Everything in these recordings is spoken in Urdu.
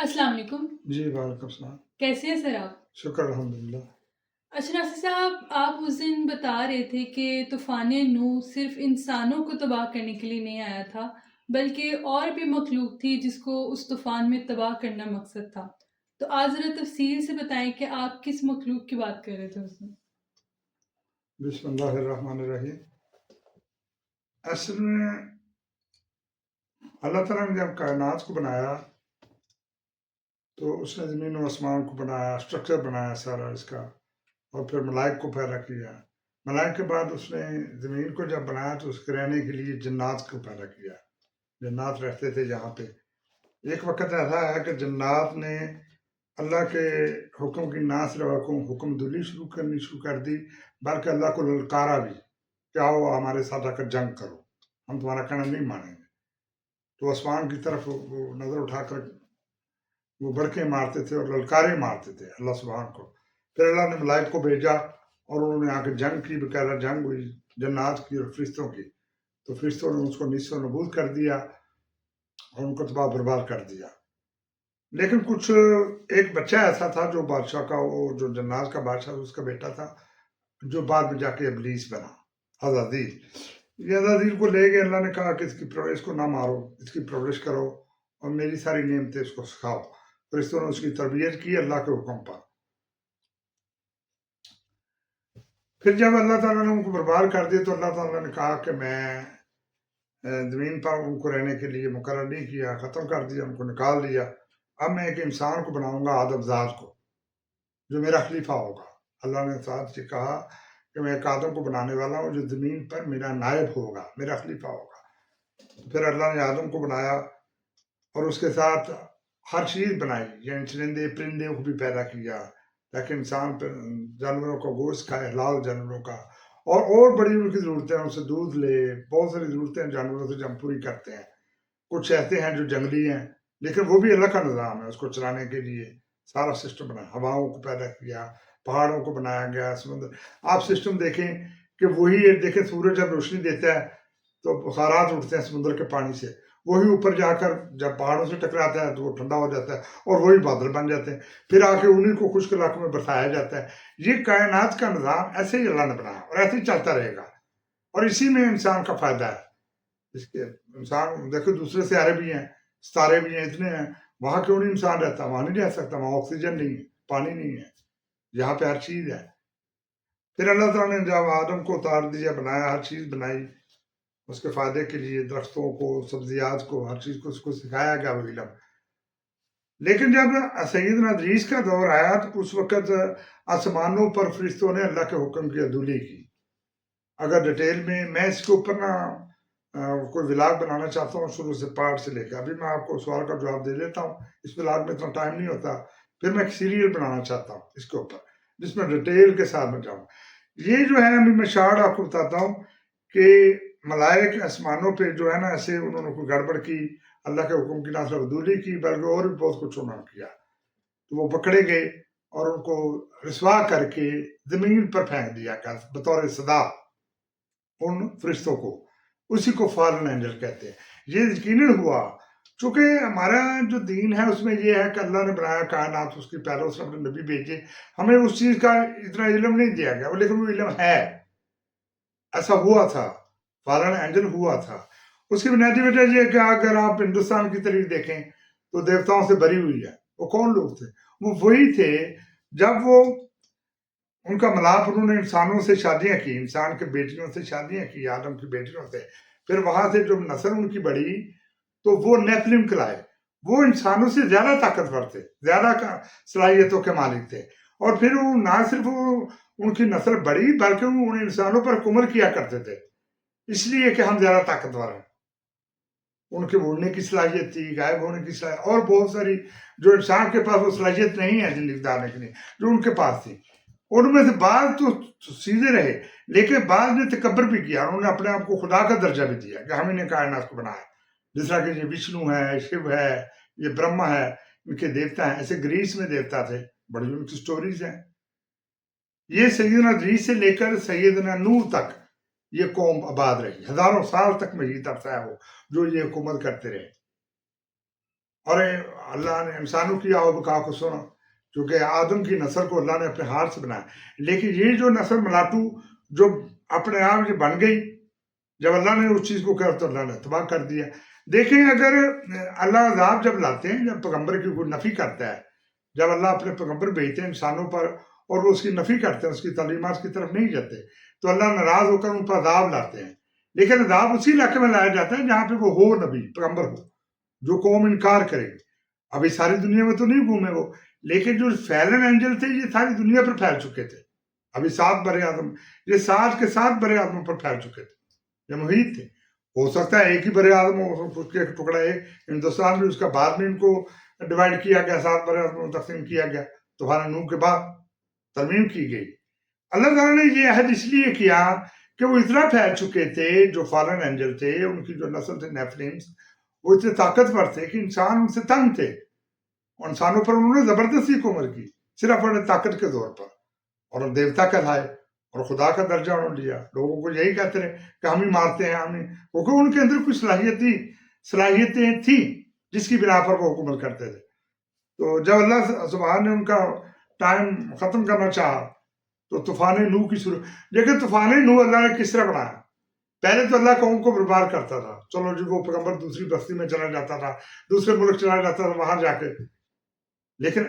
السلام علیکم، جی وعلیکم السلام۔ کیسے ہیں سر آپ؟ شکر الحمدللہ۔ اچھا ناصر صاحب، آپ اس دن بتا رہے تھے کہ طوفان نوح صرف انسانوں کو تباہ کرنے کے لیے نہیں آیا تھا، بلکہ اور بھی مخلوق تھی جس کو اس طوفان میں تباہ کرنا مقصد تھا۔ تو آج ذرا تفصیل سے بتائیں کہ آپ کس مخلوق کی بات کر رہے تھے اس دن؟ بسم اللہ الرحمن الرحیم۔ اصل میں اللہ تعالیٰ نے جب کائنات کو بنایا تو اس نے زمین و آسمان کو بنایا، اسٹرکچر بنایا سارا اس کا، اور پھر ملائک کو پیدا کیا۔ ملائک کے بعد اس نے زمین کو جب بنایا تو اس کے رہنے کے لیے جنات کو پیدا کیا۔ جنات رہتے تھے یہاں پہ۔ ایک وقت ایسا ہے کہ جنات نے اللہ کے حکم کی نہ صرف حکم دلی کرنی شروع کر دی، بلکہ اللہ کو للکارا بھی کہ آؤ ہمارے ساتھ آ کر جنگ کرو، ہم تمہارا کہنا نہیں مانیں گے۔ تو آسمان کی طرف وہ نظر اٹھا کر وہ بڑکیں مارتے تھے اور للکارے مارتے تھے اللہ سبحان کو۔ پھر اللہ نے ملائک کو بھیجا اور انہوں نے آ کے جنگ کی، باقاعدہ جنگ ہوئی جنات کی اور فرشتوں کی۔ تو فرشتوں نے اس کو نیست و نابود کر دیا اور ان کو تباہ برباد کر دیا۔ لیکن کچھ ایک بچہ ایسا تھا جو بادشاہ کا، وہ جو جنات کا بادشاہ اس کا بیٹا تھا، جو بعد میں جا کے ابلیس بنا، عزازیل۔ یہ عزازیل کو لے گئے، اللہ نے کہا کہ اس کو نہ مارو، اس کی پرورش کرو اور میری ساری نعمتیں اس کو سکھاؤ۔ فرشتوں نے اس کی تربیت کی اللہ کے حکم پر۔ پھر جب اللہ تعالیٰ نے ان کو برباد کر دیا تو اللہ تعالیٰ نے کہا کہ میں زمین پر ان کو رہنے کے لیے مقرر نہیں کیا، ختم کر دیا، ان کو نکال دیا۔ اب میں ایک انسان کو بناؤں گا، آدم ذات کو، جو میرا خلیفہ ہوگا۔ اللہ نے ساتھ سے کہا کہ میں ایک آدم کو بنانے والا ہوں جو زمین پر میرا نائب ہوگا، میرا خلیفہ ہوگا۔ پھر اللہ نے آدم کو بنایا اور اس کے ساتھ ہر چیز بنائی، یعنی چرندے پرندے کو بھی پیدا کیا تاکہ انسان جانوروں کا گوشت کھائے، حلال جانوروں کا، اور بڑی ان کی ضرورتیں، ان سے دودھ لے، بہت ساری ضرورتیں جانوروں سے ہم پوری کرتے ہیں۔ کچھ ایسے ہیں جو جنگلی ہیں، لیکن وہ بھی اللہ کا نظام ہے، اس کو چلانے کے لیے سارا سسٹم بنا۔ ہواؤں کو پیدا کیا، پہاڑوں کو بنایا گیا، سمندر۔ آپ سسٹم دیکھیں کہ وہی دیکھیں سورج جب روشنی دیتا ہے تو بخارات اٹھتے ہیں سمندر کے پانی سے، وہی اوپر جا کر جب پہاڑوں سے ٹکراتا ہے تو وہ ٹھنڈا ہو جاتا ہے اور وہی بادل بن جاتے ہیں، پھر آ کے انہیں کو خشک علاقوں میں برسایا جاتا ہے۔ یہ کائنات کا نظام ایسے ہی اللہ نے بنایا اور ایسے ہی چلتا رہے گا، اور اسی میں انسان کا فائدہ ہے۔ اس کے انسان دیکھو دوسرے سیارے بھی ہیں، ستارے بھی ہیں، اتنے ہیں، وہاں کیوں نہیں انسان رہتا؟ وہاں نہیں رہ سکتا، وہاں آکسیجن نہیں ہے، پانی نہیں ہے، یہاں پہ ہر چیز ہے۔ پھر اللہ تعالیٰ نے جب آدم کو اتار دیا، بنایا، ہر چیز بنائی اس کے فائدے کے لیے، درختوں کو، سبزیات کو، ہر چیز کو اس کو سکھایا گیا وہ علم۔ لیکن جب سیدنا ادریس کا دور آیا تو اس وقت آسمانوں پر فرشتوں نے اللہ کے حکم کی عدولی کی۔ اگر ڈیٹیل میں اس کے اوپر نا کوئی ولاگ بنانا چاہتا ہوں شروع سے پارٹ سے لے کے، ابھی میں آپ کو سوال کا جواب دے لیتا ہوں، اس ولاگ میں اتنا ٹائم نہیں ہوتا، پھر میں ایک سیریل بنانا چاہتا ہوں اس کے اوپر جس میں ڈیٹیل کے ساتھ میں جاؤں۔ یہ جو ہے ابھی میں شارٹ آپ کو بتاتا ہوں کہ ملائک آسمانوں پہ جو ہے نا ایسے انہوں نے کوئی گڑبڑ کی، اللہ کے حکم کی نہ صرف عدولی کی بلکہ اور بھی بہت کچھ انہوں نے کیا۔ تو وہ پکڑے گئے اور ان کو رسوا کر کے زمین پر پھینک دیا گیا بطور سزا ان فرشتوں کو، اسی کو فالن اینجل کہتے ہیں۔ یہ یقیناً ہوا چونکہ ہمارا جو دین ہے اس میں یہ ہے کہ اللہ نے بنایا کائنات، اس کی پہلے اس نے اپنے نبی بھیجے، ہمیں اس چیز کا اتنا علم نہیں دیا گیا، لیکن وہ علم ہے، ایسا ہوا تھا، فالن اینجل ہوا تھا۔ اس کی بنیادی وجہ یہ ہے کہ اگر آپ ہندوستان کی تاریخ دیکھیں تو دیوتاؤں سے بری ہوئی ہے۔ وہ کون لوگ تھے؟ وہ وہی تھے جب وہ ان کا ملاپ انہوں نے انسانوں سے شادیاں کی، انسان کے بیٹیوں سے شادیاں کی، آدم کی بیٹیوں سے، پھر وہاں سے جو نسل ان کی بڑھی تو وہ نیفلم کہلائے۔ وہ انسانوں سے زیادہ طاقتور تھے، زیادہ صلاحیتوں کے مالک تھے، اور پھر وہ نہ صرف ان کی نسل بڑھی بلکہ وہ ان انسانوں پر حکومت کیا کرتے تھے، اس لیے کہ ہم زیادہ طاقتور ہیں۔ ان کے اڑنے کی صلاحیت تھی، غائب ہونے کی صلاحیت، اور بہت ساری جو انسان کے پاس وہ صلاحیت نہیں ہے زندگی گزارنے کے لیے جو ان کے پاس تھی۔ ان میں سے بعض تو سیدھے رہے لیکن بعض نے تکبر بھی کیا، انہوں نے اپنے آپ کو خدا کا درجہ بھی دیا کہ ہم نے کائنات کو بنایا، جس طرح کہ یہ وشنو ہے، شیو ہے، یہ برہما ہے، ان کے دیوتا ہیں۔ ایسے گریس میں دیوتا تھے، بڑی ان کی سٹوریز ہیں۔ یہ سیدنا ادریس سے لے کر سیدنا نوح تک یہ قوم آباد رہی، ہزاروں سال تک مجید عرصہ ہے وہ جو یہ حکومت کرتے رہے۔ اور اللہ نے انسانوں کی آو بقا کو سنا، کیونکہ آدم کی نسل کو اللہ نے اپنے ہاتھ سے بنایا، لیکن یہ جو نسل ملاٹو جو اپنے آپ یہ بن گئی، جب اللہ نے اس چیز کو کر تو اللہ نے تباہ کر دیا۔ دیکھیں اگر اللہ عذاب جب لاتے ہیں، جب پیغمبر کی کوئی نفی کرتا ہے، جب اللہ اپنے پیغمبر بھیجتے ہیں انسانوں پر اور وہ اس کی نفی کرتے ہیں، اس کی تعلیمات کی طرف نہیں جاتے، تو اللہ ناراض ہو کر ان پر عذاب لاتے ہیں۔ لیکن عذاب اسی علاقے میں لایا جاتا ہے جہاں پہ وہ ہو نبی پیغمبر ہو، جو قوم انکار کرے گی۔ ابھی ساری دنیا میں تو نہیں گھومے وہ، لیکن جو فیلن اینجل تھے یہ ساری دنیا پر پھیل چکے تھے۔ ابھی 7 بر اعظم، یہ 7 کے 7 بر اعظموں پر پھیل چکے تھے، یہ محیط تھے۔ ہو سکتا ہے ایک ہی بر اعظم ہو، اس کے ایک ٹکڑا ہے ہندوستان میں، اس کا بعد میں ان کو ڈیوائڈ کیا گیا، 7 بر اعظموں میں تقسیم کیا گیا، طوفان نوح کے بعد ترمیم کی گئی۔ اللہ تعالیٰ نے یہ عہد اس لیے کیا کہ وہ اتنا پھیل چکے تھے، جو فالن اینجل تھے، ان کی جو نسل تھے نیفلمز، وہ اتنے طاقتور تھے کہ انسان ان سے تنگ تھے، اور انسانوں پر انہوں نے زبردستی حکومت کی، صرف اپنے طاقت کے زور پر، اور دیوتا کہلائے اور خدا کا درجہ انہوں نے لیا۔ لوگوں کو یہی کہتے رہے کہ ہم ہی مارتے ہیں، ہم ہی، کیونکہ ان کے اندر کچھ صلاحیتیں تھیں جس کی بنا پر وہ حکومت کرتے تھے۔ تو جب اللہ سبحان نے ان کا ٹائم ختم کرنا چاہا تو طوفان نوح کی صورت، لیکن طوفان نوح اللہ نے کس طرح بنایا؟ پہلے تو اللہ قوم کو برباد کرتا تھا، چلو جی وہ پیغمبر دوسری بستی میں چلا جاتا تھا، دوسرے ملک چلا جاتا تھا وہاں جا کے، لیکن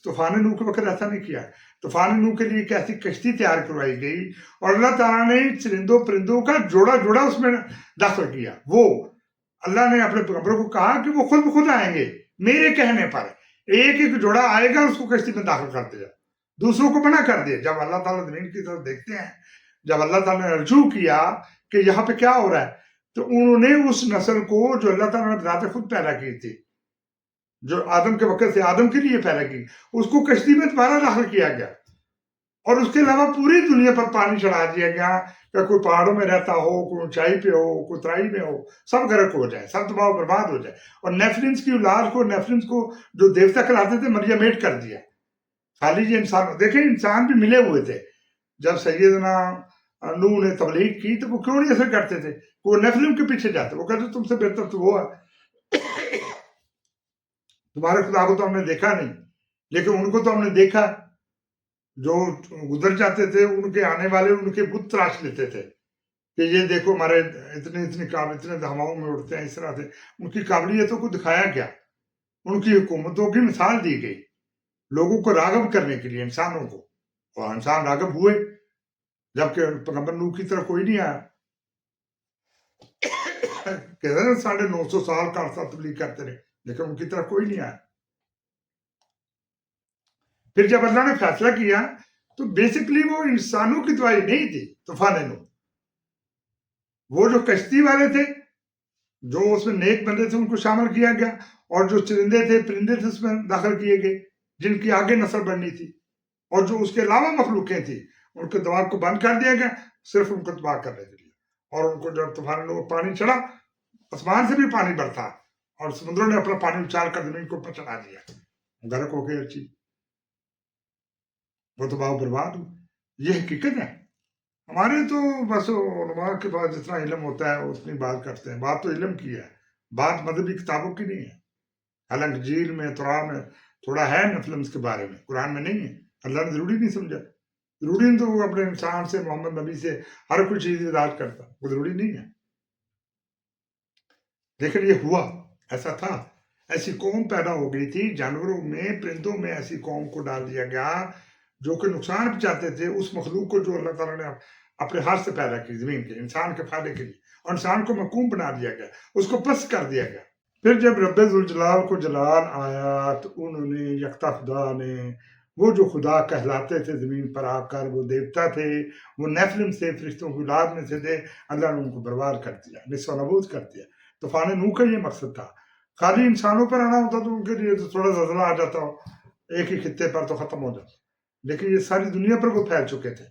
طوفان نوح کے وقت ایسا نہیں کیا۔ طوفان نوح کے لیے ایک ایسی کشتی تیار کروائی گئی، اور اللہ تعالیٰ نے چرندوں پرندوں کا جوڑا جوڑا اس میں داخل کیا۔ وہ اللہ نے اپنے پیغمبر کو کہا کہ وہ خود بخود آئیں گے میرے کہنے پر، ایک ایک جوڑا آئے گا، اس کو کشتی میں داخل کر دیا، دوسروں کو منع کر دیا۔ جب اللہ تعالیٰ زمین کی طرف دیکھتے ہیں، جب اللہ تعالیٰ نے رجوع کیا کہ یہاں پہ کیا ہو رہا ہے، تو انہوں نے اس نسل کو جو اللہ تعالیٰ نے ذات خود پیدا کی تھی، جو آدم کے وقت سے آدم کے لیے پیدا کی، اس کو کشتی میں دوبارہ داخل کیا گیا، اور اس کے علاوہ پوری دنیا پر پانی چڑھا دیا گیا کہ کوئی پہاڑوں میں رہتا ہو، کوئی اونچائی پہ ہو، کوئی ترائی میں ہو، سب غرق ہو جائے، سب تباہ و برباد ہو جائے۔ اور نیفلمز کی اولاد کو، نیفلمز کو جو دیوتا کہلاتے تھے، مریم کر دیا۔ خالی یہ انسان، دیکھیں انسان بھی ملے ہوئے تھے۔ جب سیدنا نوح نے تبلیغ کی تو وہ کیوں نہیں ایسا کرتے تھے؟ وہ نیفلم کے پیچھے جاتے، وہ کہتے تم سے بہتر تو وہ ہے، تمہارے خدا کو تو ہم نے دیکھا نہیں، لیکن ان کو تو ہم نے دیکھا۔ جو گزر جاتے تھے ان کے آنے والے ان کے بت تراش لیتے تھے کہ یہ دیکھو ہمارے اتنے ہواؤں میں اڑتے ہیں، اس طرح سے ان کی قابلیتوں کو دکھایا گیا، ان کی حکومتوں کی مثال دی گئی لوگوں کو راغب کرنے کے لیے، انسانوں کو، اور انسان راغب ہوئے، جبکہ پیغمبر نوح کی طرف کوئی نہیں آیا۔ کہتے ہیں 950 سال کا عرصہ تبلیغ کرتے رہے، لیکن ان کی طرف کوئی نہیں آیا۔ پھر جب اللہ نے فیصلہ کیا تو بیسکلی وہ انسانوں کی دعائی نہیں تھی طوفان نوح، وہ جو کشتی والے تھے، جو اس میں نیک بندے تھے، ان کو شامل کیا گیا، اور جو چرندے تھے پرندے تھے اس میں داخل کیے گئے جن کی آگے نسل بڑھنی تھی، اور جو اس کے علاوہ مخلوقیں تھیں ان کے دماغ کو بند کر دیا گیا صرف ان کو تباہ کرنے کے لیے۔ اور ان کو جب طوفان نوح پانی چڑھا، آسمان سے بھی پانی برتا، اور سمندروں نے اپنا پانی اچال کر زمین کو اوپر چڑھا دیا، غرق ہو گئی ہر چیز، وہ تباہ و برباد ہو۔ یہ حقیقت ہے۔ ہمارے تو بس علماء کے بعد جتنا علم ہوتا ہے اتنی بات کرتے ہیں، بات تو علم کی ہے، بات مذہبی کتابوں کی نہیں ہے۔ حالانکہ انجیل میں، تورات میں تھوڑا ہے نیفلمز کے بارے میں، قرآن میں نہیں ہے۔ اللہ نے ضروری نہیں سمجھا، ضروری نہیں تو وہ اپنے انسان سے، محمد نبی سے ہر کوئی چیز وضاحت کرتا، وہ ضروری نہیں ہے۔ لیکن یہ ہوا، ایسا تھا، ایسی قوم پیدا ہو گئی تھی، جانوروں میں، پرندوں میں ایسی قوم کو ڈال دیا گیا جو کہ نقصان پہنچاتے تھے اس مخلوق کو جو اللہ تعالیٰ نے اپنے ہاتھ سے پیدا کی زمین کے، انسان کے فائدے کے لیے، اور انسان کو محکوم بنا دیا گیا، اس کو پست کر دیا گیا۔ پھر جب رب ذوالجلال کو جلال آیا تو انہوں نے یکتا خدا نے، وہ جو خدا کہلاتے تھے زمین پر آ کر، وہ دیوتا تھے، وہ نیفلم سے، فرشتوں کی اولاد میں سے تھے، اللہ نے ان کو برباد کر دیا، نصف و نابود کر دیا۔ طوفان نوح کا یہ مقصد تھا۔ خالی انسانوں پر آنا ہوتا تو ان کے لیے تو تھوڑا زلزلہ آ جاتا ہو ایک ہی خطے پر تو ختم ہو جاتا، لیکن یہ ساری دنیا پر وہ پھیل چکے تھے،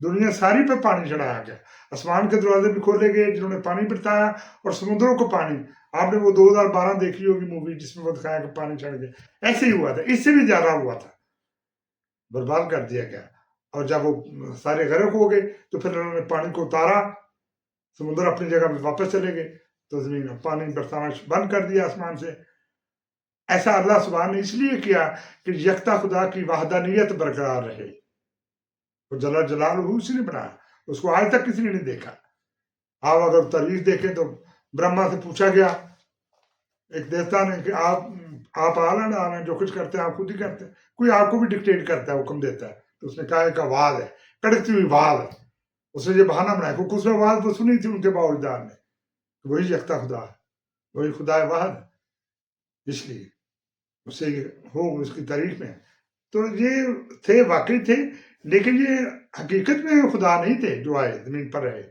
دنیا ساری پہ پانی چڑھایا گیا، آسمان کے دروازے بھی کھولے گئے جنہوں نے پانی برتایا، اور سمندروں کو پانی، آپ نے وہ 2012 دیکھی ہوگی مووی جس میں وہ دکھایا کہ پانی چڑھ گیا، ایسے ہی ہوا تھا، اس سے بھی زیادہ ہوا تھا، برباد کر دیا گیا۔ اور جب وہ سارے غرق ہو گئے تو پھر انہوں نے پانی کو اتارا، سمندر اپنی جگہ پہ واپس چلے گئے، تو زمین پانی برسانا بند کر دیا آسمان سے، ایسا اللہ سبحانہ نے اس لیے کیا کہ یکتا خدا کی وحدانیت برقرار رہے. وہ جلال جلالہ اسی نے بنایا، اس کو آج تک کسی نے نہیں دیکھا. آپ اگر تاریخ دیکھیں تو برہما سے پوچھا گیا ایک دیوتا نے کہ آپ آلن آلن جو کچھ کرتے ہیں آپ خود ہی کرتے ہیں، کوئی آپ کو بھی ڈکٹیٹ کرتا ہے، حکم دیتا ہے؟ تو اس نے کہا ایک آواز ہے، کڑکتی ہوئی آواز ہے. اس نے یہ بہانہ بنایا کیونکہ اس نے آواز تو سنی تھی ان کے باوجدار نے، وہی یکتا خدا ہے، وہی خدا واحد ہے. اس لیے اسے ہو اس کی تاریخ میں. تو یہ تھے، واقعی تھے، لیکن یہ حقیقت میں خدا نہیں تھے جو آئے زمین پر رہے.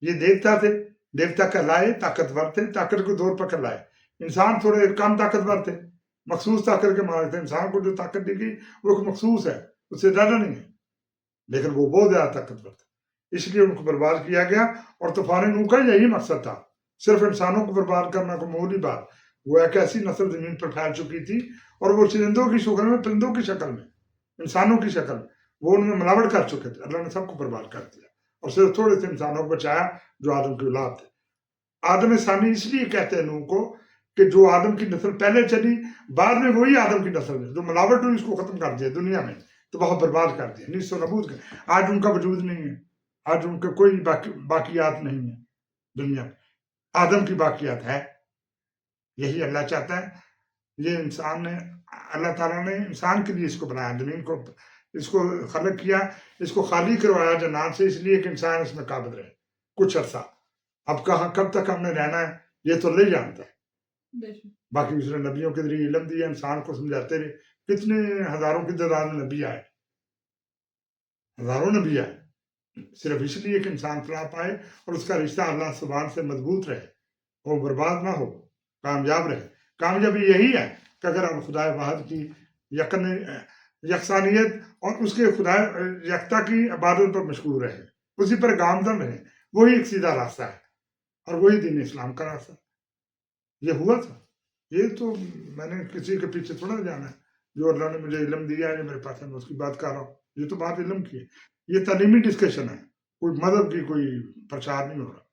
یہ دیوتا تھے، دیوتا کہلائے، طاقتور تھے، طاقت کو دور پر کہلائے. انسان تھوڑے کم طاقتور تھے، مخصوص طاقت کے مالک تھے. انسان کو جو طاقت دی گئی وہ ایک مخصوص ہے، اس سے زیادہ نہیں ہے، لیکن وہ بہت زیادہ طاقتور تھے. اس لیے ان کو برباد کیا گیا. اور طوفان نوح کا یہی مقصد تھا، صرف انسانوں کو برباد کرنا کو معمولی بات. وہ ایک ایسی نسل زمین پر پھیل چکی تھی اور وہ چرندوں کی شکل میں، پرندوں کی شکل میں، انسانوں کی شکل میں وہ ان میں ملاوٹ کر چکے تھے. اللہ نے سب کو برباد کر دیا اور صرف تھوڑے سے انسانوں کو بچایا جو آدم کی اولاد تھے. آدم ثانی اس لیے کہتے ہیں نوح کو کہ جو آدم کی نسل پہلے چلی، بعد میں وہی آدم کی نسل ہے جو ملاوٹ ہوئی، اس کو ختم کر دیا دنیا میں، تو بہت برباد کر دیا، نیست و نابود کر. آج ان کا وجود نہیں ہے، آج ان کا کوئی باقیات نہیں ہے دنیا میں. آدم کی باقیات ہے. یہی اللہ چاہتا ہے. یہ انسان نے، اللہ تعالیٰ نے انسان کے لیے اس کو بنایا، زمین کو اس کو خلق کیا، اس کو خالی کروایا جنات سے، اس لیے کہ انسان اس میں قابض رہے کچھ عرصہ. اب کہاں کب تک ہم نے رہنا ہے یہ تو اللہ جانتا ہے. باقی اس نے نبیوں کے ذریعے علم دیا، انسان کو سمجھاتے رہے. کتنے ہزاروں کی تعداد میں نبی آئے، ہزاروں نبی آئے، صرف اس لیے کہ انسان فلاح پائے اور اس کا رشتہ اللہ سبحانہ سے مضبوط رہے، وہ برباد نہ ہو، کامیاب رہے. کامیابی یہی ہے کہ اگر ہم خدا واحد کی یکسانیت اور اس کے خدا یکتا کی عبادت پر مشغول رہے، اسی پر گامزن رہے. وہی ایک سیدھا راستہ ہے اور وہی دین اسلام کا راستہ. یہ ہوا تھا. یہ تو میں نے کسی کے پیچھے تھوڑا جانا ہے. جو اللہ نے مجھے علم دیا ہے میرے پاس ہے، میں اس کی بات کر رہا ہوں. یہ تو بات علم کی ہے، یہ تعلیمی ڈسکشن ہے، کوئی مذہب کی کوئی پرچار نہیں ہو رہا.